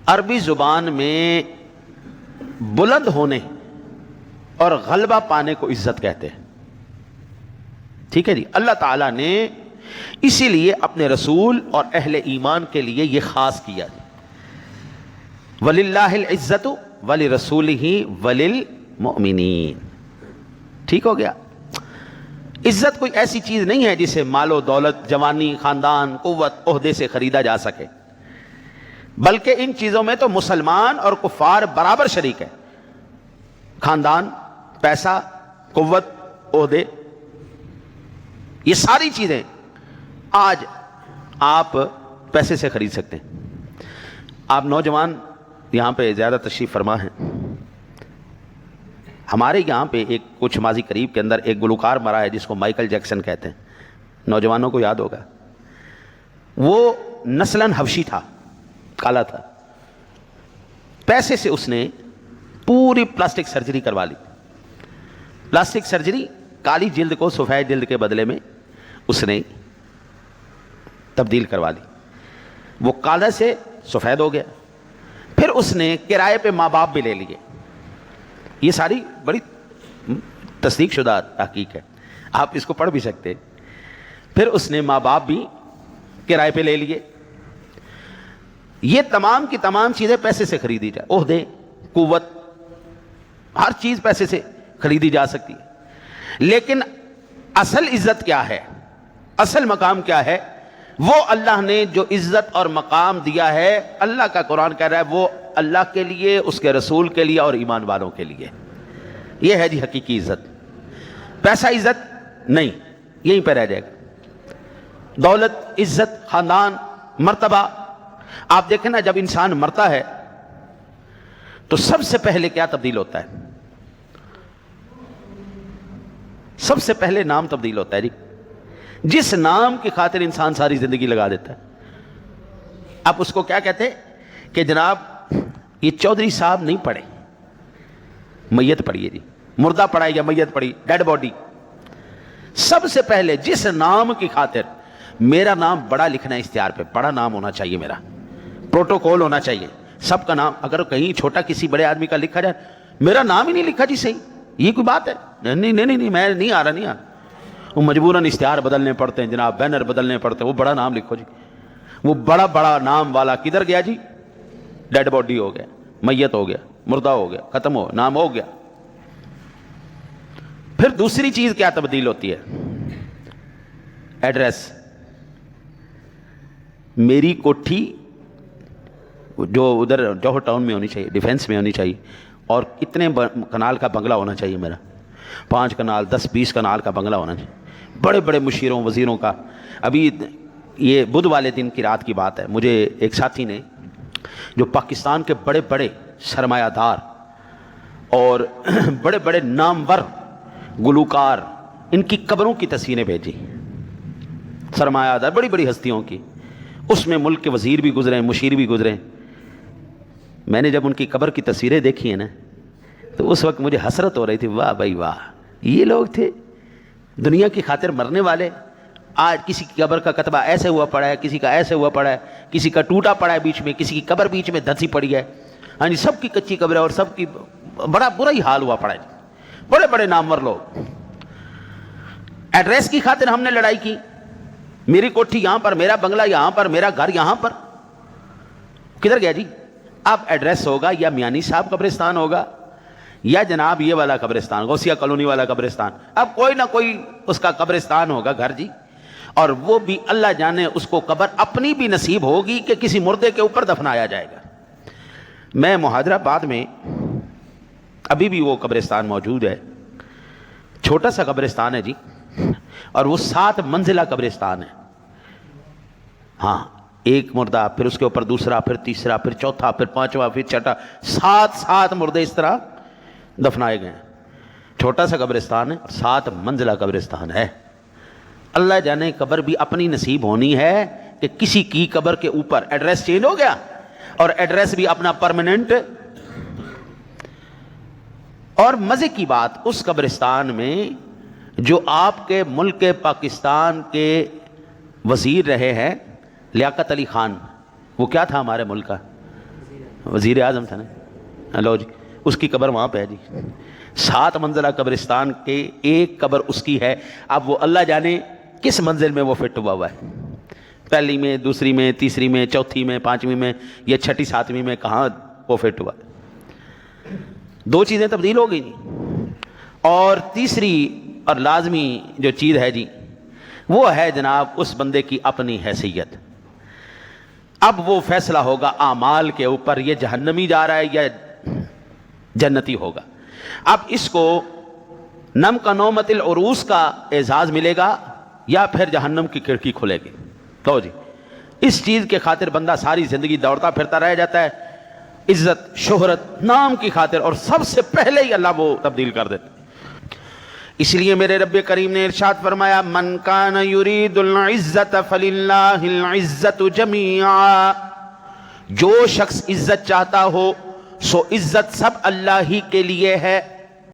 عربی زبان میں بلند ہونے اور غلبہ پانے کو عزت کہتے ہیں. ٹھیک ہے جی. اللہ تعالیٰ نے اسی لیے اپنے رسول اور اہل ایمان کے لیے یہ خاص کیا. وَلِلَّهِ الْعِزَّةُ وَلِرَسُولِهِ وَلِلْمُؤْمِنِينَ. ٹھیک ہو گیا. عزت کوئی ایسی چیز نہیں ہے جسے مال و دولت، جوانی، خاندان، قوت، عہدے سے خریدا جا سکے، بلکہ ان چیزوں میں تو مسلمان اور کفار برابر شریک ہے. خاندان، پیسہ، قوت، عہدے، یہ ساری چیزیں آج آپ پیسے سے خرید سکتے ہیں. آپ نوجوان یہاں پہ زیادہ تشریف فرما ہیں. ہمارے یہاں پہ ایک کچھ ماضی قریب کے اندر ایک گلوکار مرا ہے جس کو مائیکل جیکسن کہتے ہیں. نوجوانوں کو یاد ہوگا. وہ نسلاً حبشی تھا، کالا تھا. پیسے سے اس نے پوری پلاسٹک سرجری کروا لی. پلاسٹک سرجری، کالی جلد کو سفید جلد کے بدلے میں اس نے تبدیل کروا لی. وہ کالا سے سفید ہو گیا. پھر اس نے کرائے پہ ماں باپ بھی لے لیے. یہ ساری بڑی تصدیق شدہ تحقیق ہے، آپ اس کو پڑھ بھی سکتے. پھر اس نے ماں باپ بھی کرائے پہ لے لیے. یہ تمام کی تمام چیزیں پیسے سے خریدی جائے. عہدے، قوت، ہر چیز پیسے سے خریدی جا سکتی ہے. لیکن اصل عزت کیا ہے، اصل مقام کیا ہے؟ وہ اللہ نے جو عزت اور مقام دیا ہے، اللہ کا قرآن کہہ رہا ہے وہ اللہ کے لیے، اس کے رسول کے لیے اور ایمان والوں کے لیے. یہ ہے جی حقیقی عزت. پیسہ عزت نہیں، یہیں پہ رہ جائے گا. دولت، عزت، خاندان، مرتبہ. آپ دیکھیں نا، جب انسان مرتا ہے تو سب سے پہلے کیا تبدیل ہوتا ہے؟ سب سے پہلے نام تبدیل ہوتا ہے جی. جس نام کی خاطر انسان ساری زندگی لگا دیتا ہے. آپ اس کو کیا کہتے ہیں کہ جناب یہ چودھری صاحب نہیں پڑھے، میت پڑھی ہے جی. مردہ پڑھا یا میت پڑھی، ڈیڈ باڈی. سب سے پہلے جس نام کی خاطر، میرا نام بڑا لکھنا ہے اشتہار پہ، بڑا نام ہونا چاہیے، میرا پروٹوکول ہونا چاہیے. سب کا نام، اگر کہیں چھوٹا کسی بڑے آدمی کا لکھا جائے، میرا نام ہی نہیں لکھا جی، صحیح، یہ کوئی بات ہے؟ نہیں، میں نہیں آ رہا. وہ مجبوراً اشتہار بدلنے پڑتے ہیں جناب، بینر بدلنے پڑتے ہیں. وہ بڑا نام لکھو جی. وہ بڑا بڑا نام والا کدھر گیا جی؟ ڈیڈ باڈی ہو گیا، میت ہو گیا، مردہ ہو گیا، ختم ہو، نام ہو گیا. پھر دوسری چیز کیا تبدیل ہوتی ہے؟ ایڈریس. میری کوٹھی جو ادھر جوہر ٹاؤن میں ہونی چاہیے، ڈیفینس میں ہونی چاہیے، اور اتنے کنال کا بنگلہ ہونا چاہیے میرا. 5 کنال 10-20 کنال کا بنگلہ ہونا چاہیے. بڑے بڑے مشیروں، وزیروں کا. ابھی یہ بدھ والے دن کی رات کی بات ہے، مجھے ایک ساتھی نے، جو پاکستان کے بڑے بڑے سرمایہ دار اور بڑے بڑے نامور گلوکار، ان کی قبروں کی تصویریں بھیجی. سرمایہ دار بڑی بڑی ہستیوں کی. اس میں ملک کے وزیر بھی گزرے، مشیر بھی گزرے. میں نے جب ان کی قبر کی تصویریں دیکھی ہیں نا، تو اس وقت مجھے حسرت ہو رہی تھی. واہ بھائی واہ، یہ لوگ تھے دنیا کی خاطر مرنے والے. آج کسی کی قبر کا کتبہ ایسے ہوا پڑا ہے، کسی کا ایسے ہوا پڑا ہے، کسی کا ٹوٹا پڑا ہے بیچ میں، کسی کی قبر بیچ میں دھنسی پڑی ہے. ہاں جی، سب کی کچی قبر ہے اور سب کی بڑا برا ہی حال ہوا پڑا ہے. بڑے بڑے نامور لوگ. ایڈریس کی خاطر ہم نے لڑائی کی. میری کوٹھی یہاں پر، میرا بنگلہ یہاں پر، میرا گھر یہاں پر. کدھر گیا جی؟ اب ایڈریس ہوگا یا میانی صاحب قبرستان ہوگا، یا جناب یہ والا قبرستان، غوثیہ کالونی والا قبرستان. اب کوئی نہ کوئی اس کا قبرستان ہوگا گھر جی. اور وہ بھی اللہ جانے اس کو قبر اپنی بھی نصیب ہوگی کہ کسی مردے کے اوپر دفنایا جائے گا. میں مہاجرآباد میں ابھی بھی وہ قبرستان موجود ہے. چھوٹا سا قبرستان ہے جی، اور وہ 7 منزلہ قبرستان ہے. ہاں، ایک مردہ، پھر اس کے اوپر دوسرا، پھر تیسرا، پھر چوتھا، پھر پانچواں، پھر چھٹا. 7 مردے اس طرح دفنائے گئے ہیں. چھوٹا سا قبرستان ہے، 7 منزلہ قبرستان ہے. اللہ جانے قبر بھی اپنی نصیب ہونی ہے کہ کسی کی قبر کے اوپر ایڈریس چینج ہو گیا، اور ایڈریس بھی اپنا پرماننٹ. اور مزے کی بات، اس قبرستان میں جو آپ کے ملک پاکستان کے وزیر رہے ہیں، لیاقت علی خان، وہ کیا تھا ہمارے ملک کا؟ وزیر اعظم تھا نا، لو جی اس کی قبر وہاں پہ ہے جی، 7 منزلہ قبرستان کے ایک قبر اس کی ہے. اب وہ اللہ جانے کس منزل میں وہ فٹ ہوا ہے، پہلی میں، دوسری میں، تیسری میں، چوتھی میں، 5ویں میں، یا 6ٹھی 7ویں میں کہاں وہ فٹ ہوا. 2 چیزیں تبدیل ہو گئی جی. اور تیسری اور لازمی جو چیز ہے جی وہ ہے جناب اس بندے کی اپنی حیثیت. اب وہ فیصلہ ہوگا اعمال کے اوپر، یہ جہنمی جا رہا ہے یا جنتی ہوگا. اب اس کو نم کا نومت العروس کا اعزاز ملے گا یا پھر جہنم کی کھڑکی کھلے گی. تو جی اس چیز کے خاطر بندہ ساری زندگی دوڑتا پھرتا رہ جاتا ہے، عزت، شہرت، نام کی خاطر، اور سب سے پہلے ہی اللہ وہ تبدیل کر دیتا. اس لیے میرے رب کریم نے ارشاد فرمایا من کان یرید العزت فللہ العزت جمیعا، جو شخص عزت چاہتا ہو سو عزت سب اللہ ہی کے لیے ہے.